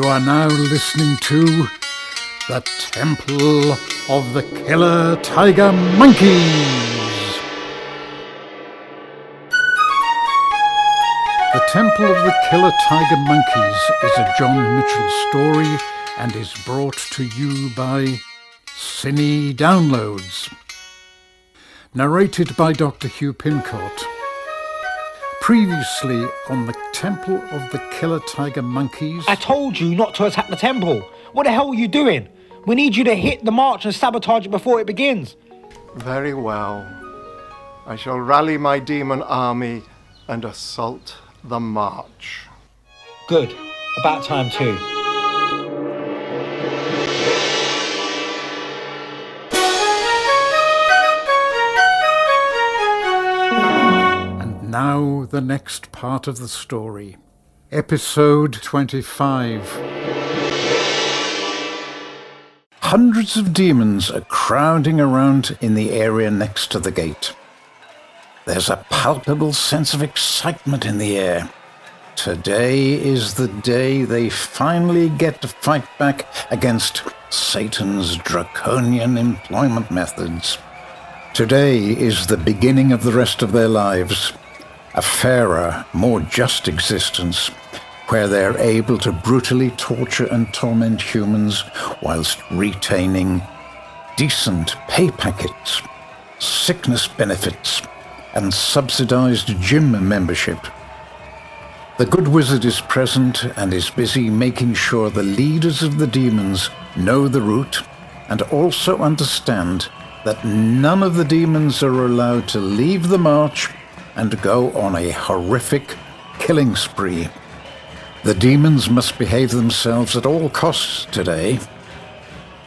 are now listening to the Temple of the Killer Tiger Monkeys. The Temple of the Killer Tiger Monkeys is a John Mitchell story and is brought to you by Cine Downloads. Narrated by Dr. Hugh Pincott. Previously on the Temple of the Killer Tiger Monkeys... I told you not to attack the temple. What the hell are you doing? We need you to hit the march and sabotage it before it begins. Very well. I shall rally my demon army and assault the march. Good. About time too. Now the next part of the story. Episode 25. Hundreds of demons are crowding around in the area next to the gate. There's a palpable sense of excitement in the air. Today is the day they finally get to fight back against Satan's draconian employment methods. Today is the beginning of the rest of their lives. A fairer, more just existence, where they're able to brutally torture and torment humans whilst retaining decent pay packets, sickness benefits, and subsidized gym membership. The good wizard is present and is busy making sure the leaders of the demons know the route and also understand that none of the demons are allowed to leave the march and go on a horrific killing spree. The demons must behave themselves at all costs today.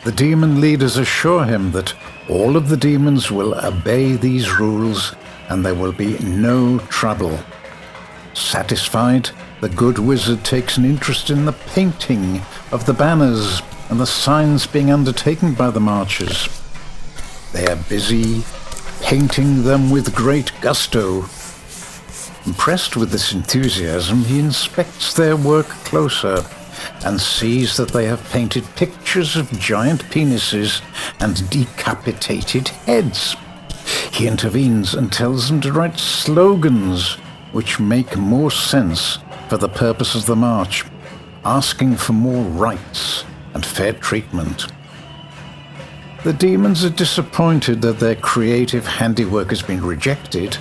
The demon leaders assure him that all of the demons will obey these rules and there will be no trouble. Satisfied, the good wizard takes an interest in the painting of the banners and the signs being undertaken by the marchers. They are busy painting them with great gusto. Impressed with this enthusiasm, he inspects their work closer and sees that they have painted pictures of giant penises and decapitated heads. He intervenes and tells them to write slogans which make more sense for the purpose of the march, asking for more rights and fair treatment. The demons are disappointed that their creative handiwork has been rejected,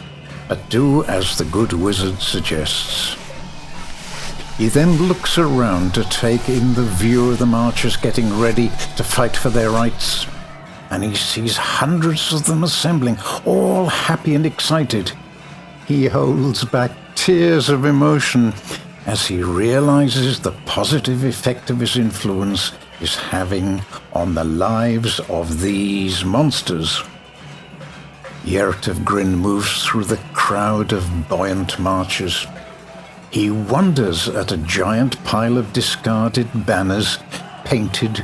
but do as the good wizard suggests. He then looks around to take in the view of the marchers getting ready to fight for their rights, and he sees hundreds of them assembling, all happy and excited. He holds back tears of emotion as he realizes the positive effect of his influence is having on the lives of these monsters. Yertafgryn moves through the crowd of buoyant marchers. He wonders at a giant pile of discarded banners painted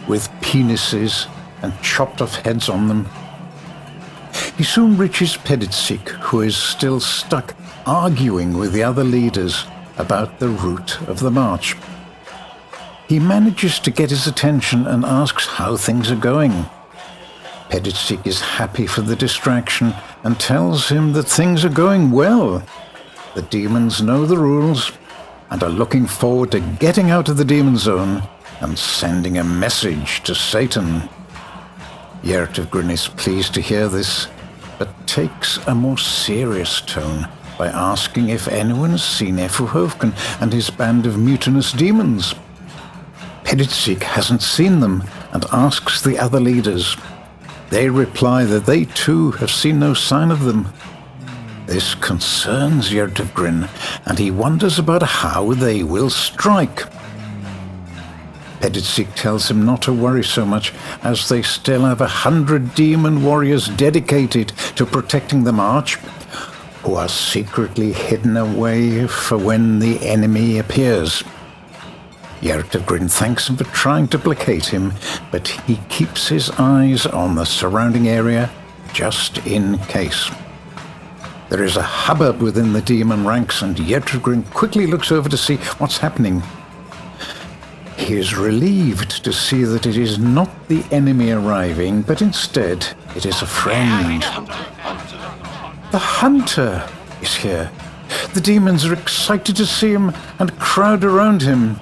with penises and chopped off heads on them. He soon reaches Peditsik, who is still stuck arguing with the other leaders about the route of the march. He manages to get his attention and asks how things are going. Peditsik is happy for the distraction and tells him that things are going well. The demons know the rules and are looking forward to getting out of the demon zone and sending a message to Satan. Yertafgryn is pleased to hear this, but takes a more serious tone by asking if anyone has seen Efuhofcn and his band of mutinous demons. Peditsik hasn't seen them and asks the other leaders. They reply that they too have seen no sign of them. This concerns Yertafgryn, and he wonders about how they will strike. Peditsik tells him not to worry so much, as they still have 100 demon warriors dedicated to protecting the march, who are secretly hidden away for when the enemy appears. Yertafgryn thanks him for trying to placate him, but he keeps his eyes on the surrounding area just in case. There is a hubbub within the demon ranks, and Yertafgryn quickly looks over to see what's happening. He is relieved to see that it is not the enemy arriving, but instead it is a friend. The hunter is here. The demons are excited to see him and crowd around him.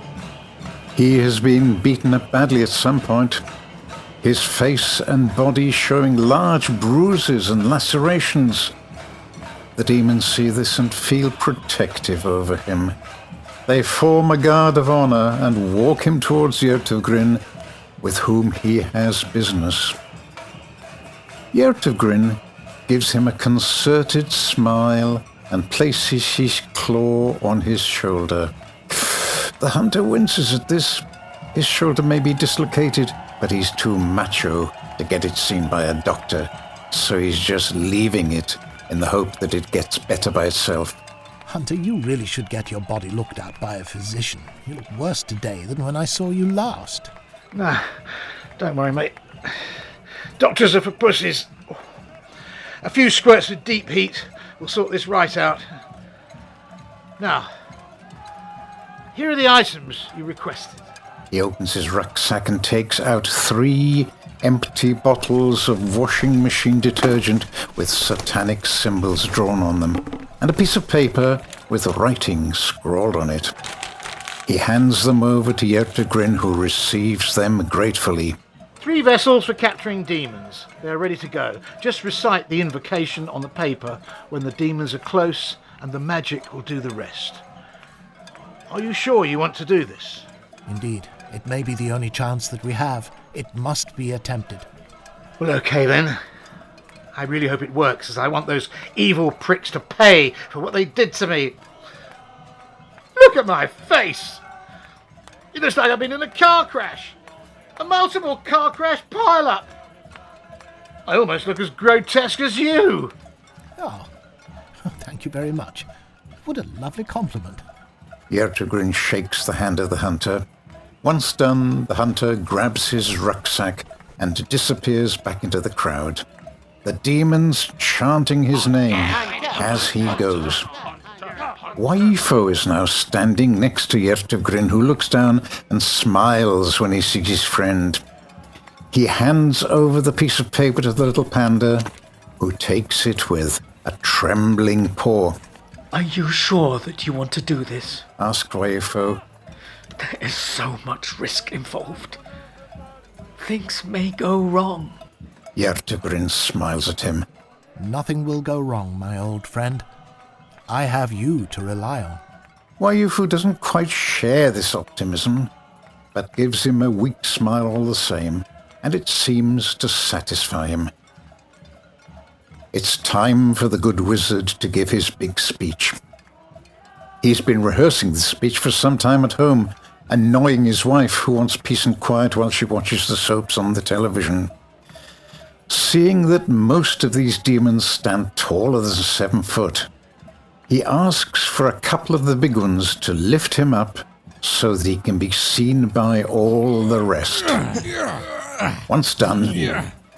He has been beaten up badly at some point, his face and body showing large bruises and lacerations. The demons see this and feel protective over him. They form a guard of honor and walk him towards Yertafgryn, with whom he has business. Yertafgryn gives him a concerted smile and places his claw on his shoulder. The hunter winces at this. His shoulder may be dislocated, but he's too macho to get it seen by a doctor, so he's just leaving it in the hope that it gets better by itself. Hunter, you really should get your body looked at by a physician. You look worse today than when I saw you last. Nah, don't worry, mate. Doctors are for pussies. A few squirts of deep heat will sort this right out. Now, here are the items you requested. He opens his rucksack and takes out 3 empty bottles of washing machine detergent with satanic symbols drawn on them, and a piece of paper with writing scrawled on it. He hands them over to Yertafgryn, who receives them gratefully. 3 vessels for capturing demons. They're ready to go. Just recite the invocation on the paper when the demons are close, and the magic will do the rest. Are you sure you want to do this? Indeed, it may be the only chance that we have. It must be attempted. Well, okay then. I really hope it works, as I want those evil pricks to pay for what they did to me. Look at my face! It looks like I've been in a car crash. A multiple car crash pile-up. I almost look as grotesque as you. Oh, thank you very much. What a lovely compliment. Yertafgryn shakes the hand of the hunter. Once done, the hunter grabs his rucksack and disappears back into the crowd, the demons chanting his name as he goes. Weuifo is now standing next to Yertafgryn, who looks down and smiles when he sees his friend. He hands over the piece of paper to the little panda, who takes it with a trembling paw. Are you sure that you want to do this? Asked Weuifo. There is so much risk involved. Things may go wrong. Yertafgryn smiles at him. Nothing will go wrong, my old friend. I have you to rely on. Weuifo doesn't quite share this optimism, but gives him a weak smile all the same, and it seems to satisfy him. It's time for the good wizard to give his big speech. He's been rehearsing this speech for some time at home, annoying his wife, who wants peace and quiet while she watches the soaps on the television. Seeing that most of these demons stand taller than 7 foot, he asks for a couple of the big ones to lift him up so that he can be seen by all the rest. Once done,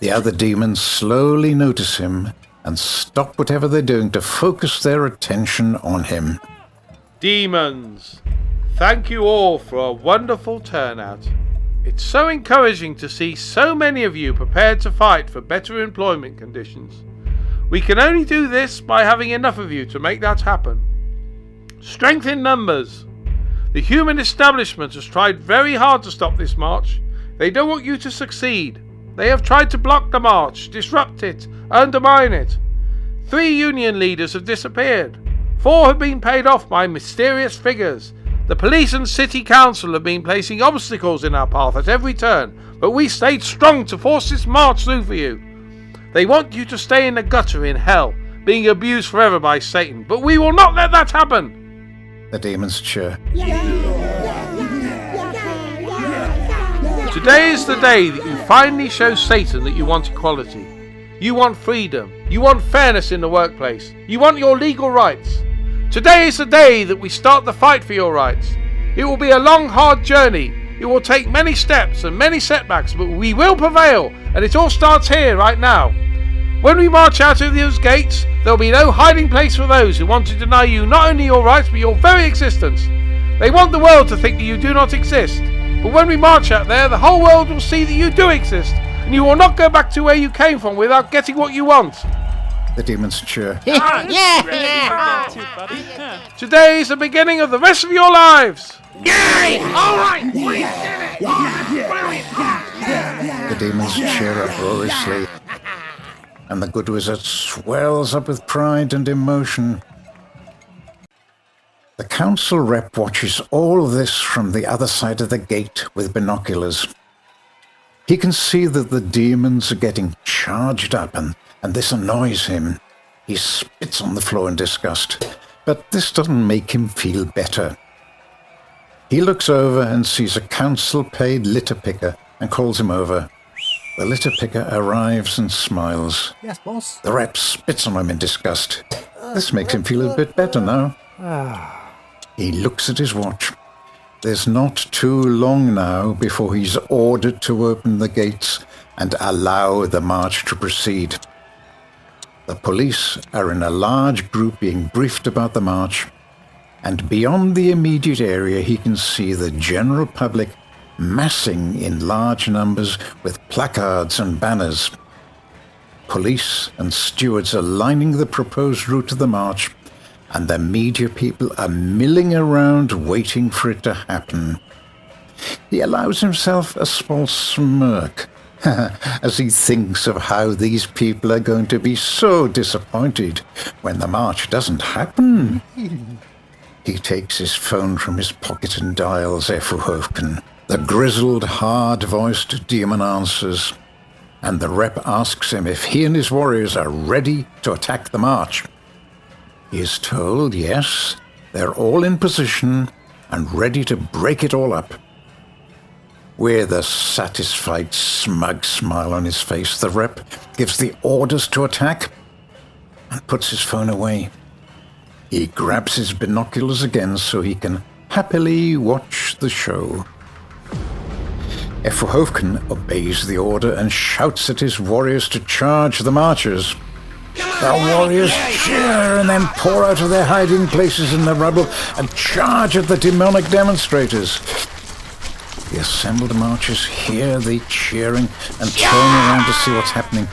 the other demons slowly notice him and stop whatever they're doing to focus their attention on him. Demons, thank you all for a wonderful turnout. It's so encouraging to see so many of you prepared to fight for better employment conditions. We can only do this by having enough of you to make that happen. Strength in numbers. The human establishment has tried very hard to stop this march. They don't want you to succeed. They have tried to block the march, disrupt it, undermine it. 3 union leaders have disappeared. 4 have been paid off by mysterious figures. The police and city council have been placing obstacles in our path at every turn, but we stayed strong to force this march through for you. They want you to stay in the gutter in hell, being abused forever by Satan, but we will not let that happen. The demons cheer. Today is the day that you finally show Satan that you want equality. You want freedom. You want fairness in the workplace. You want your legal rights. Today is the day that we start the fight for your rights. It will be a long, hard journey. It will take many steps and many setbacks, but we will prevail, and it all starts here, right now. When we march out of those gates, there will be no hiding place for those who want to deny you not only your rights, but your very existence. They want the world to think that you do not exist. But when we march out there, the whole world will see that you do exist, and you will not go back to where you came from without getting what you want. The demons cheer. Today is the beginning of the rest of your lives. The demons cheer uproariously, and the good wizard swells up with pride and emotion. The council rep watches all this from the other side of the gate with binoculars. He can see that the demons are getting charged up, and this annoys him. He spits on the floor in disgust, but this doesn't make him feel better. He looks over and sees a council-paid litter picker and calls him over. The litter picker arrives and smiles. Yes, boss. The rep spits on him in disgust. This makes him feel a bit better now. He looks at his watch. There's not too long now before he's ordered to open the gates and allow the march to proceed. The police are in a large group being briefed about the march, and beyond the immediate area he can see the general public massing in large numbers with placards and banners. Police and stewards are lining the proposed route of the march, and the media people are milling around waiting for it to happen. He allows himself a small smirk as he thinks of how these people are going to be so disappointed when the march doesn't happen. He takes his phone from his pocket and dials Efuhofcn. The grizzled, hard-voiced demon answers, and the rep asks him if he and his warriors are ready to attack the march. He is told, yes, they're all in position and ready to break it all up. With a satisfied, smug smile on his face, the rep gives the orders to attack and puts his phone away. He grabs his binoculars again so he can happily watch the show. Efuhofcn obeys the order and shouts at his warriors to charge the marchers. The warriors cheer and then pour out of their hiding places in the rubble and charge at the demonic demonstrators. The assembled marchers hear the cheering and turn around to see what's happening.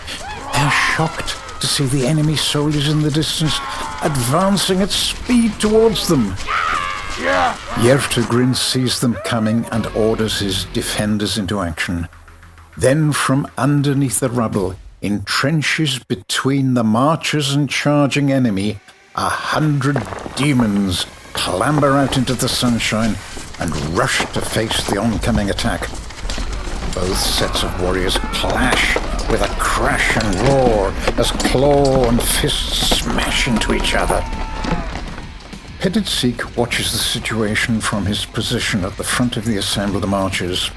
They're shocked to see the enemy soldiers in the distance advancing at speed towards them. Yertafgryn sees them coming and orders his defenders into action. Then from underneath the rubble, in trenches between the marchers and charging enemy, 100 demons clamber out into the sunshine and rush to face the oncoming attack. Both sets of warriors clash with a crash and roar as claw and fist smash into each other. Dhoiufg watches the situation from his position at the front of the assembled marchers,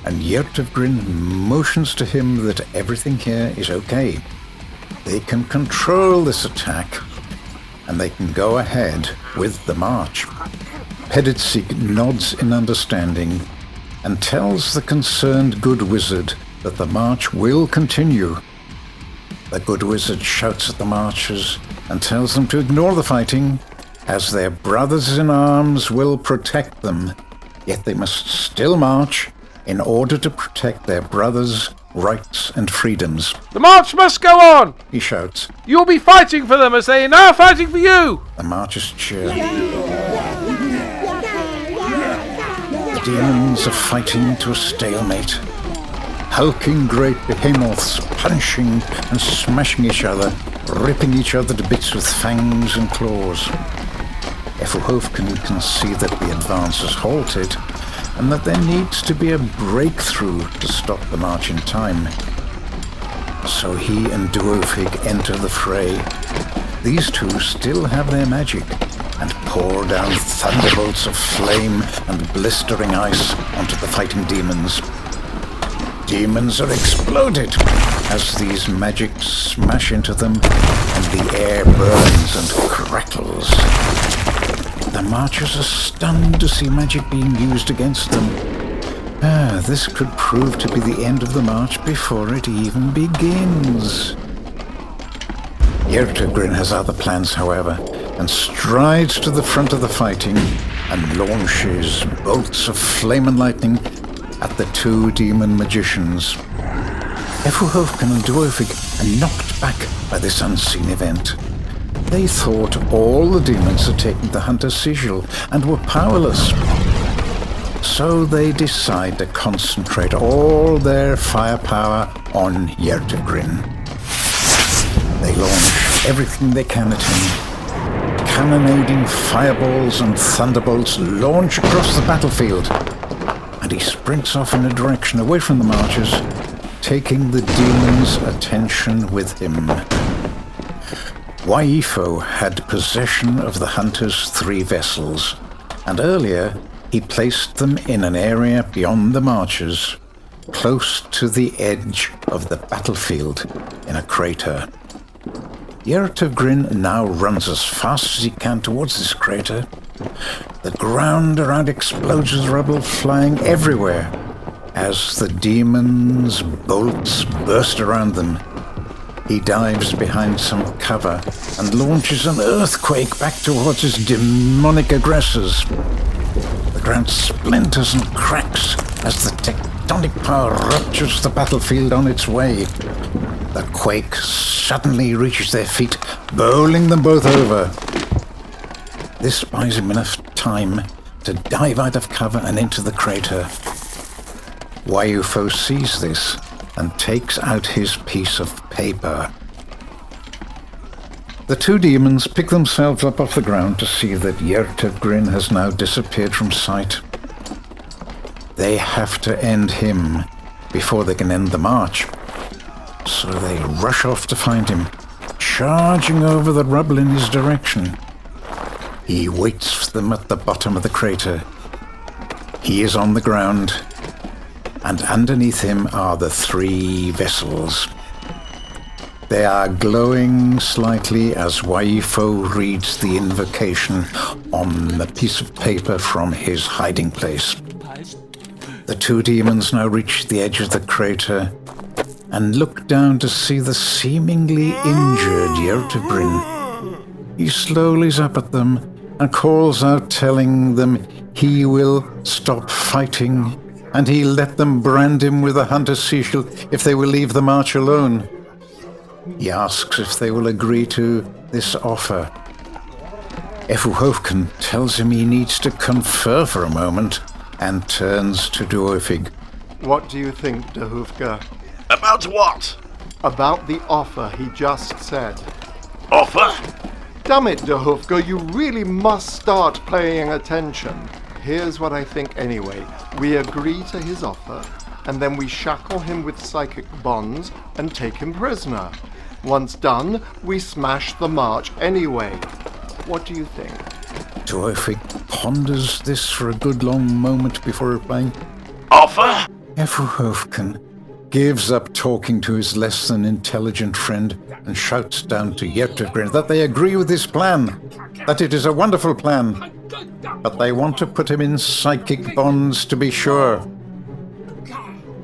and Yertafgryn motions to him that everything here is okay. They can control this attack, and they can go ahead with the march. Dhoiufg nods in understanding and tells the concerned good wizard that the march will continue. The good wizard shouts at the marchers and tells them to ignore the fighting, as their brothers in arms will protect them, yet they must still march in order to protect their brothers' rights and freedoms. The march must go on, He shouts. You'll be fighting for them as they are now fighting for you. The marchers cheer. The demons are fighting to a stalemate. Hulking great behemoths punching and smashing each other, ripping each other to bits with fangs and claws. Efuhofcn can see that the advance has halted, and that there needs to be a breakthrough to stop the march in time. So he and dhoiufg enter the fray. These two still have their magic, and pour down thunderbolts of flame and blistering ice onto the fighting demons. Demons are exploded as these magics smash into them, and the air burns and crackles. The marchers are stunned to see magic being used against them. This could prove to be the end of the march before it even begins. Yertafgryn has other plans, however, and strides to the front of the fighting, and launches bolts of flame and lightning at the two demon magicians. Efuhofcn and dhoiufg are knocked back by this unseen event. They thought all the demons had taken the hunter's sigil and were powerless. So they decide to concentrate all their firepower on Yertafgryn. They launch everything they can at him. Cannonading fireballs and thunderbolts launch across the battlefield, and he sprints off in a direction away from the marchers, taking the demons' attention with him. Weuifo had possession of the hunter's 3 vessels, and earlier he placed them in an area beyond the marchers, close to the edge of the battlefield in a crater. Yertafgryn now runs as fast as he can towards this crater. The ground around explodes with rubble flying everywhere as the demons' bolts burst around them. He dives behind some cover and launches an earthquake back towards his demonic aggressors. The ground splinters and cracks as the tectonic power ruptures the battlefield on its way. The quake suddenly reaches their feet, bowling them both over. This buys him enough time to dive out of cover and into the crater. Weuifo sees this and takes out his piece of paper. The two demons pick themselves up off the ground to see that Yertafgryn has now disappeared from sight. They have to end him before they can end the march. So they rush off to find him, charging over the rubble in his direction. He waits for them at the bottom of the crater. He is on the ground, and underneath him are the 3 vessels. They are glowing slightly as Weuifo reads the invocation on the piece of paper from his hiding place. The 2 demons now reach the edge of the crater and look down to see the seemingly injured Yertafgryn. He slowly is up at them and calls out, telling them he will stop fighting and he'll let them brand him with a hunter's sigil if they will leave the march alone. He asks if they will agree to this offer. Efuhofcn tells him he needs to confer for a moment and turns to dhoiufg. What do you think, dhoiufg? About what? About the offer he just said. Offer? Damn it, dhoiufg, you really must start paying attention. Here's what I think anyway. We agree to his offer, and then we shackle him with psychic bonds and take him prisoner. Once done, we smash the march anyway. What do you think? Dhoiufg ponders this for a good long moment before replying. Offer? Efuhofcn gives up talking to his less than intelligent friend and shouts down to Yertafgryn that they agree with his plan, that it is a wonderful plan, but they want to put him in psychic bonds to be sure.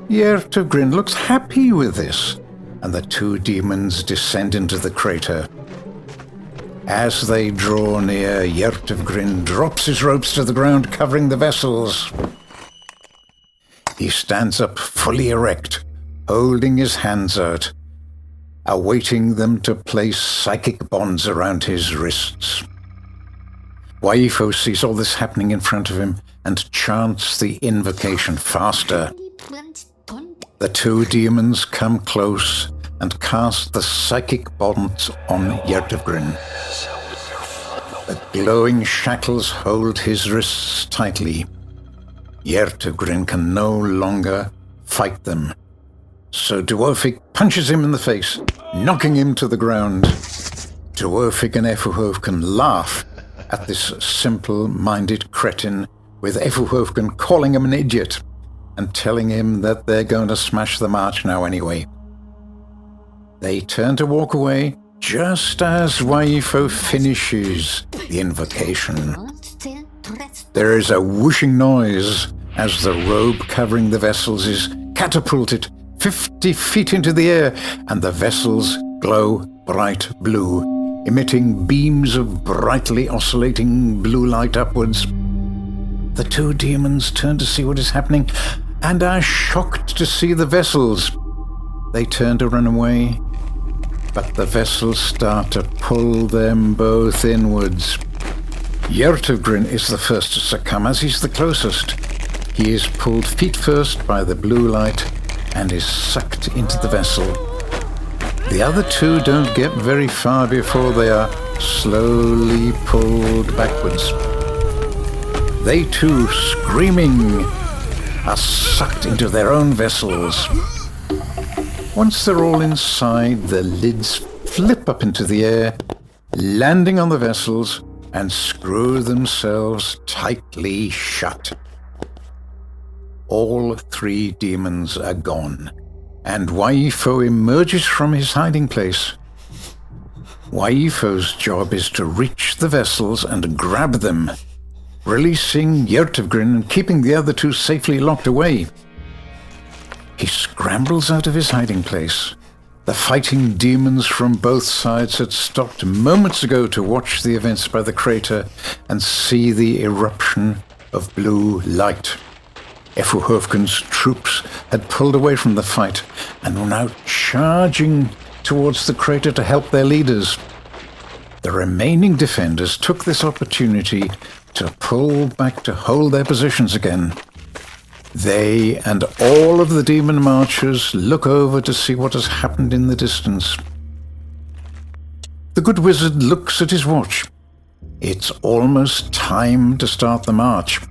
Yertafgryn looks happy with this, and the 2 demons descend into the crater. As they draw near, Yertafgryn drops his ropes to the ground, covering the vessels. He stands up fully erect, holding his hands out, awaiting them to place psychic bonds around his wrists. Weuifo sees all this happening in front of him and chants the invocation faster. The 2 demons come close and cast the psychic bonds on Yertafgryn. The glowing shackles hold his wrists tightly. Yertafgryn can no longer fight them. So dhoiufg punches him in the face, knocking him to the ground. Dhoiufg and Efuhofcn laugh at this simple-minded cretin, with Efuhofcn calling him an idiot and telling him that they're going to smash the march now anyway. They turn to walk away just as Weuifo finishes the invocation. There is a whooshing noise as the robe covering the vessels is catapulted 50 feet into the air, and the vessels glow bright blue, emitting beams of brightly oscillating blue light upwards. The two demons turn to see what is happening and are shocked to see the vessels. They turn to run away, but the vessels start to pull them both inwards. Yertafgryn is the first to succumb, as he's the closest. He is pulled feet first by the blue light and is sucked into the vessel. The other two don't get very far before they are slowly pulled backwards. They too, screaming, are sucked into their own vessels. Once they're all inside, the lids flip up into the air, landing on the vessels, and screw themselves tightly shut. All three demons are gone, and Weuifo emerges from his hiding place. Weuifo's job is to reach the vessels and grab them, releasing Yertafgryn and keeping the other two safely locked away. He scrambles out of his hiding place. The fighting demons from both sides had stopped moments ago to watch the events by the crater and see the eruption of blue light. Efuhofcn's troops had pulled away from the fight and were now charging towards the crater to help their leaders. The remaining defenders took this opportunity to pull back to hold their positions again. They and all of the demon marchers look over to see what has happened in the distance. The good wizard looks at his watch. It's almost time to start the march.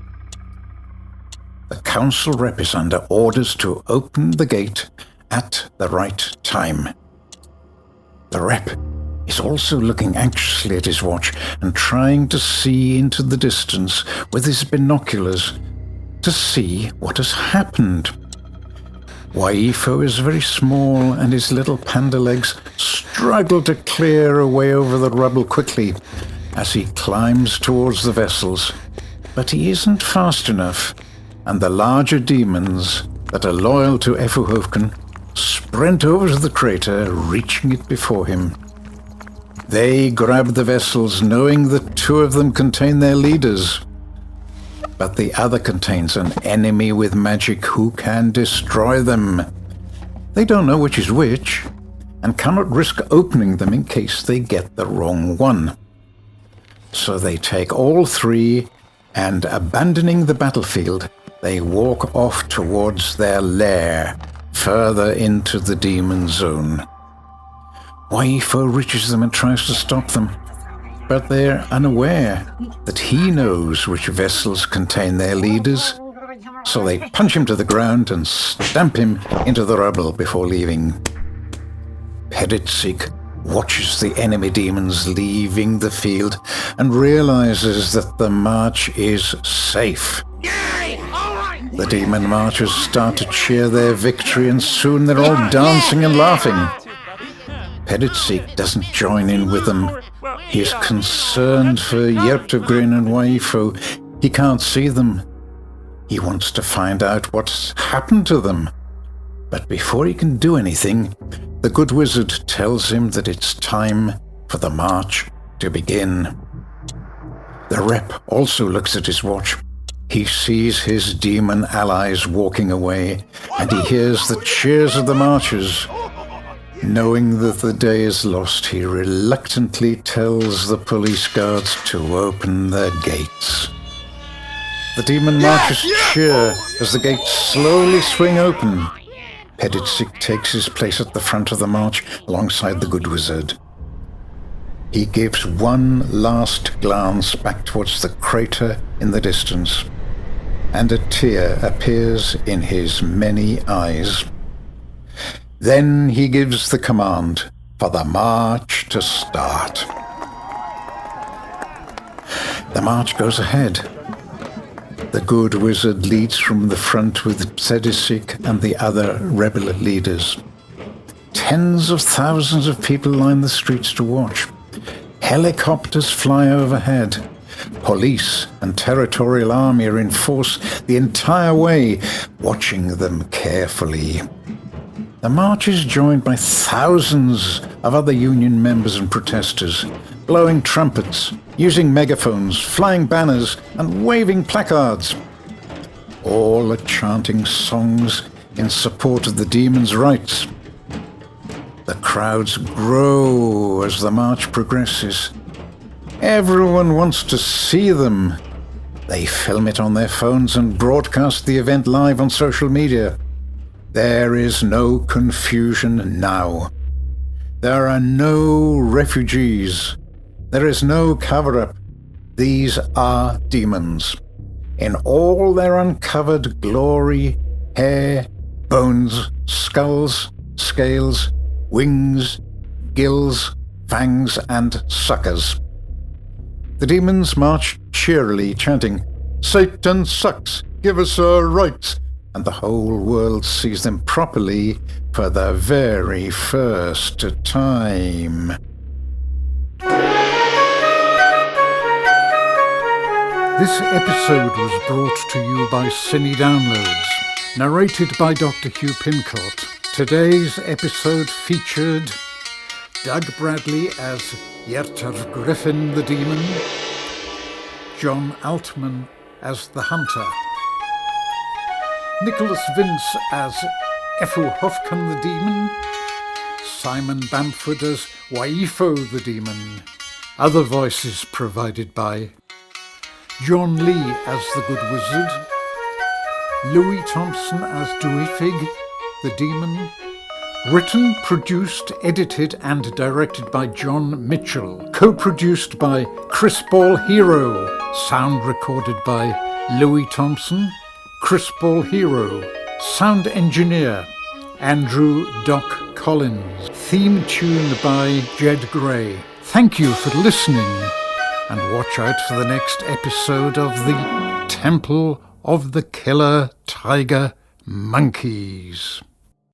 The council rep is under orders to open the gate at the right time. The rep is also looking anxiously at his watch and trying to see into the distance with his binoculars to see what has happened. Weuifo is very small and his little panda legs struggle to clear a way over the rubble quickly as he climbs towards the vessels. But he isn't fast enough, and the larger demons that are loyal to Efuhofcn sprint over to the crater, reaching it before him. They grab the vessels, knowing that two of them contain their leaders, but the other contains an enemy with magic who can destroy them. They don't know which is which, and cannot risk opening them in case they get the wrong one. So they take all three, and abandoning the battlefield, they walk off towards their lair, further into the demon zone. Weuifo reaches them and tries to stop them, but they're unaware that he knows which vessels contain their leaders, so they punch him to the ground and stamp him into the rubble before leaving. Peditsig watches the enemy demons leaving the field and realizes that the march is safe. The demon marchers start to cheer their victory, and soon they're all dancing and laughing. Peditsig doesn't join in with them. He is concerned for Yertafgryn and Weuifo. He can't see them. He wants to find out what's happened to them. But before he can do anything, the good wizard tells him that it's time for the march to begin. The rep also looks at his watch. He sees his demon allies walking away, and he hears the cheers of the marchers. Knowing that the day is lost, he reluctantly tells the police guards to open their gates. The demon marchers cheer as the gates slowly swing open. Peditsig takes his place at the front of the march alongside the good wizard. He gives one last glance back towards the crater in the distance, and a tear appears in his many eyes. Then he gives the command for the march to start. The march goes ahead. The good wizard leads from the front with Peditsig and the other rebel leaders. Tens of thousands of people line the streets to watch. Helicopters fly overhead. Police and territorial army are in force the entire way, watching them carefully. The march is joined by thousands of other union members and protesters, blowing trumpets, using megaphones, flying banners, and waving placards. All are chanting songs in support of the demons' rights. The crowds grow as the march progresses. Everyone wants to see them. They film it on their phones and broadcast the event live on social media. There is no confusion now. There are no refugees. There is no cover-up. These are demons. In all their uncovered glory, hair, bones, skulls, scales, wings, gills, fangs, and suckers. The demons march cheerily, chanting, "Satan sucks, give us our rights," and the whole world sees them properly for the very first time. This episode was brought to you by Cine Downloads, narrated by Dr. Hugh Pincott. Today's episode featured Doug Bradley as Yertafgryn the Demon, John Altman as the Hunter, Nicholas Vince as Efuhofcn the Demon, Simon Bamford as weuifo the Demon. Other voices provided by John Lee as the Good Wizard, Louis Thompson as dhoiufg the Demon. Written, produced, edited and directed by John Mitchell. Co-produced by Chris Ball Hero. Sound recorded by Louis Thompson, Chris Ball Hero. Sound engineer Andrew Doc Collins. Theme tune by Jed Gray. Thank you for listening, and watch out for the next episode of the Temple of the Killer Tiger Monkeys.